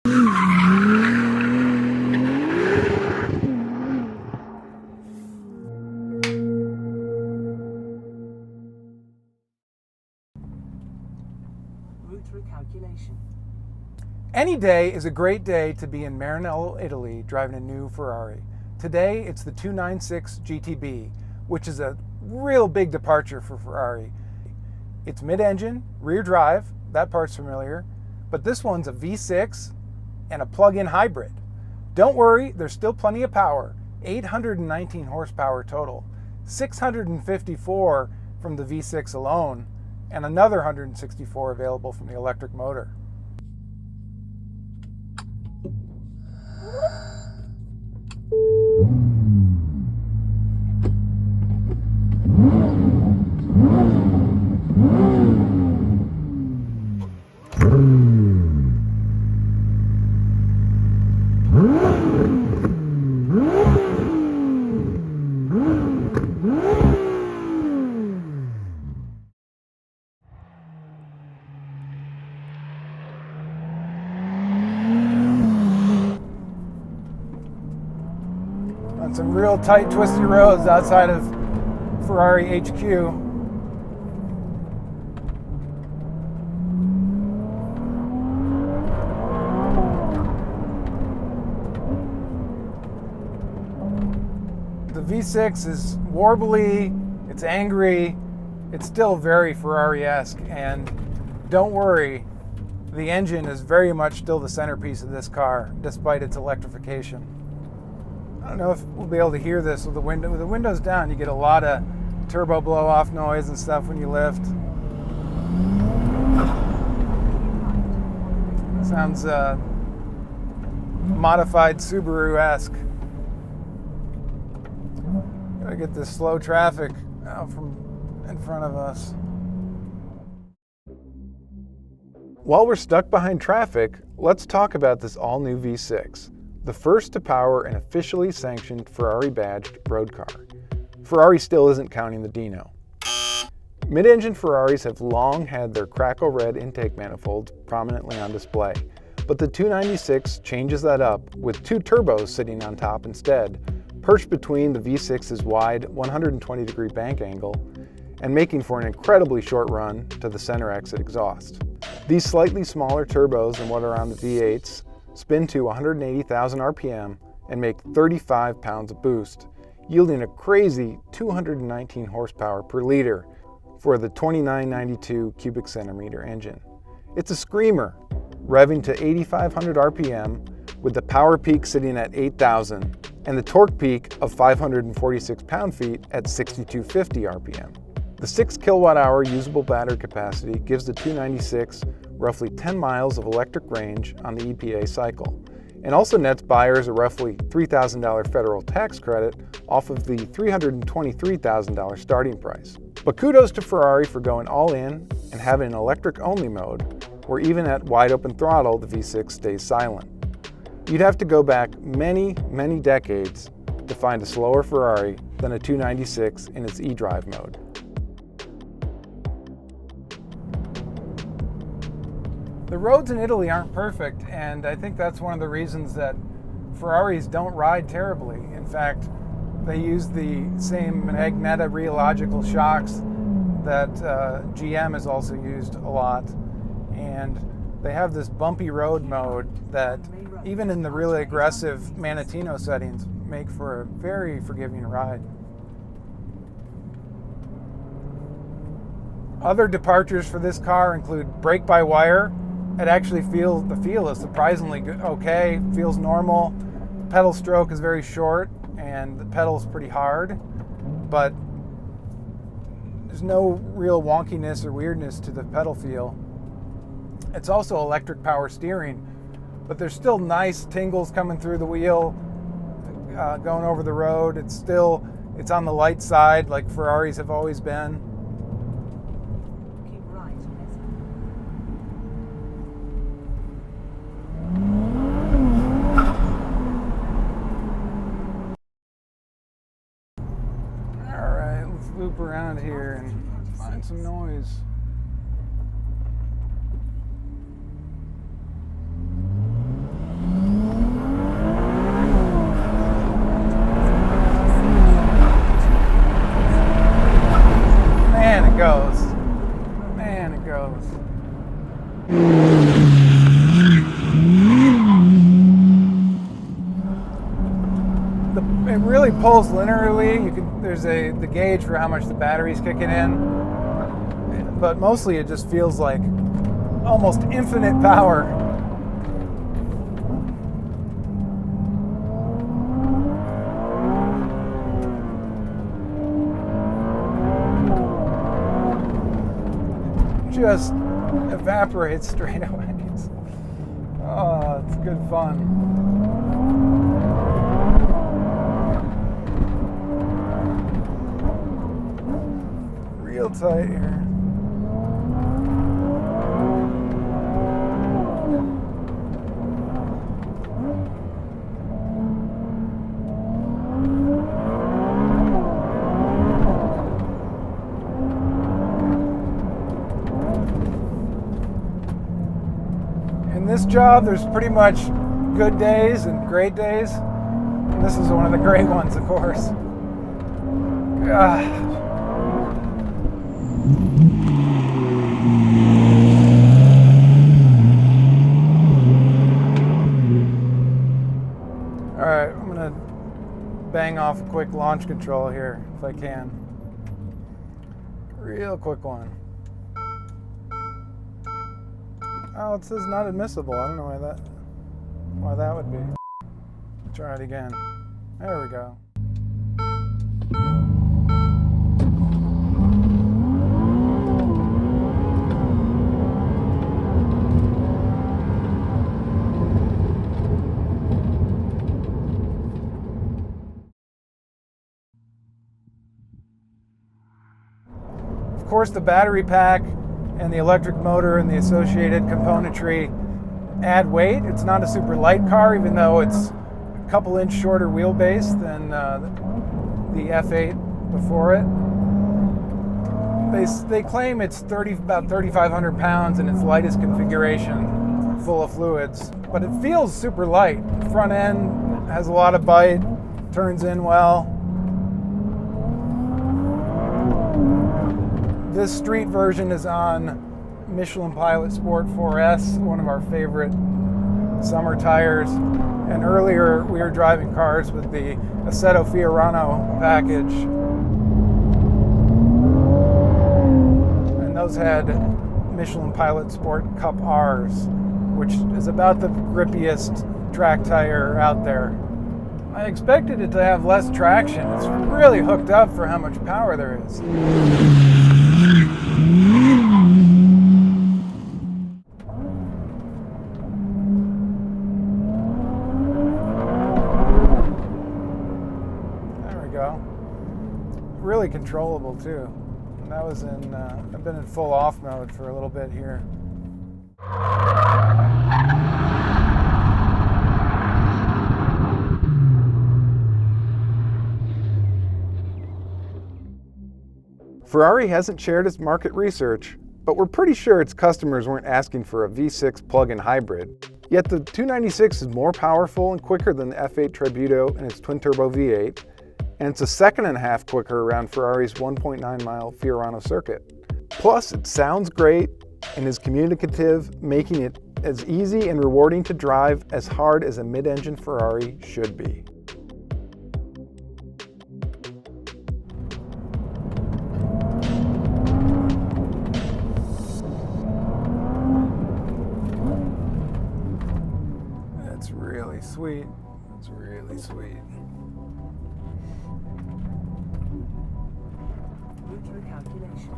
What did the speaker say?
Route recalculation. Any day is a great day to be in Maranello, Italy, driving a new Ferrari. Today, it's the 296 GTB, which is a real big departure for Ferrari. It's mid-engine, rear drive, that part's familiar, but this one's a V6 and a plug-in hybrid. Don't worry, there's still plenty of power. 819 horsepower total, 654 from the V6 alone, and another 164 available from the electric motor. On some real tight, twisty roads outside of Ferrari HQ. The V6 is warbly, it's angry, it's still very Ferrari-esque, and don't worry, the engine is very much still the centerpiece of this car, despite its electrification. I don't know if we'll be able to hear this with the windows down. You get a lot of turbo blow-off noise and stuff when you lift. Sounds modified Subaru-esque. Gotta get this slow traffic out from in front of us. While we're stuck behind traffic, let's talk about this all-new V6. The first to power an officially sanctioned Ferrari-badged road car. Ferrari still isn't counting the Dino. Mid-engine Ferraris have long had their crackle red intake manifolds prominently on display, but the 296 changes that up with two turbos sitting on top instead, perched between the V6's wide 120-degree bank angle and making for an incredibly short run to the center exit exhaust. These slightly smaller turbos than what are on the V8s spin to 180,000 RPM and make 35 pounds of boost, yielding a crazy 219 horsepower per liter for the 2992 cubic centimeter engine. It's a screamer, revving to 8,500 RPM with the power peak sitting at 8,000 and the torque peak of 546 pound-feet at 6,250 RPM. The 6 kilowatt-hour usable battery capacity gives the 296 roughly 10 miles of electric range on the EPA cycle, and also nets buyers a roughly $3,000 federal tax credit off of the $323,000 starting price. But kudos to Ferrari for going all in and having an electric-only mode, where even at wide open throttle, the V6 stays silent. You'd have to go back many, many decades to find a slower Ferrari than a 296 in its e-drive mode. The roads in Italy aren't perfect, and I think that's one of the reasons that Ferraris don't ride terribly. In fact, they use the same Magneta rheological shocks that GM has also used a lot, and they have this bumpy road mode that, even in the really aggressive Manatino settings, make for a very forgiving ride. Other departures for this car include brake-by-wire. It actually feels, the feel is surprisingly good, okay, feels normal. Pedal stroke is very short and the pedal's pretty hard, but there's no real wonkiness or weirdness to the pedal feel. It's also electric power steering, but there's still nice tingles coming through the wheel, going over the road. It's on the light side like Ferraris have always been. Loop around here and find some noise. actually pulls linearly. There's the gauge for how much the battery's kicking in, but mostly it just feels like almost infinite power. Just evaporates straight away. Oh, it's good fun. Real tight here. In this job, there's pretty much good days and great days. And this is one of the great ones, of course. All right, I'm gonna bang off a quick launch control here if I can. Real quick one. Oh, it says not admissible. I don't know why that would be. Try it again. There we go. Of course, the battery pack and the electric motor and the associated componentry add weight. It's not a super light car, even though it's a couple inch shorter wheelbase than the F8 before it. They claim it's about 3,500 pounds in its lightest configuration, full of fluids, but it feels super light. Front end has a lot of bite, turns in well. This street version is on Michelin Pilot Sport 4S, one of our favorite summer tires. And earlier we were driving cars with the Assetto Fiorano package. And those had Michelin Pilot Sport Cup R's, which is about the grippiest track tire out there. I expected it to have less traction. It's really hooked up for how much power there is. There we go. Really controllable too. And that was in, I've been in full off mode for a little bit here. Ferrari hasn't shared its market research, but we're pretty sure its customers weren't asking for a V6 plug-in hybrid. Yet the 296 is more powerful and quicker than the F8 Tributo and its twin-turbo V8, and it's a second and a half quicker around Ferrari's 1.9-mile Fiorano circuit. Plus, it sounds great and is communicative, making it as easy and rewarding to drive as hard as a mid-engine Ferrari should be. That's really sweet. That's really sweet. Route recalculation.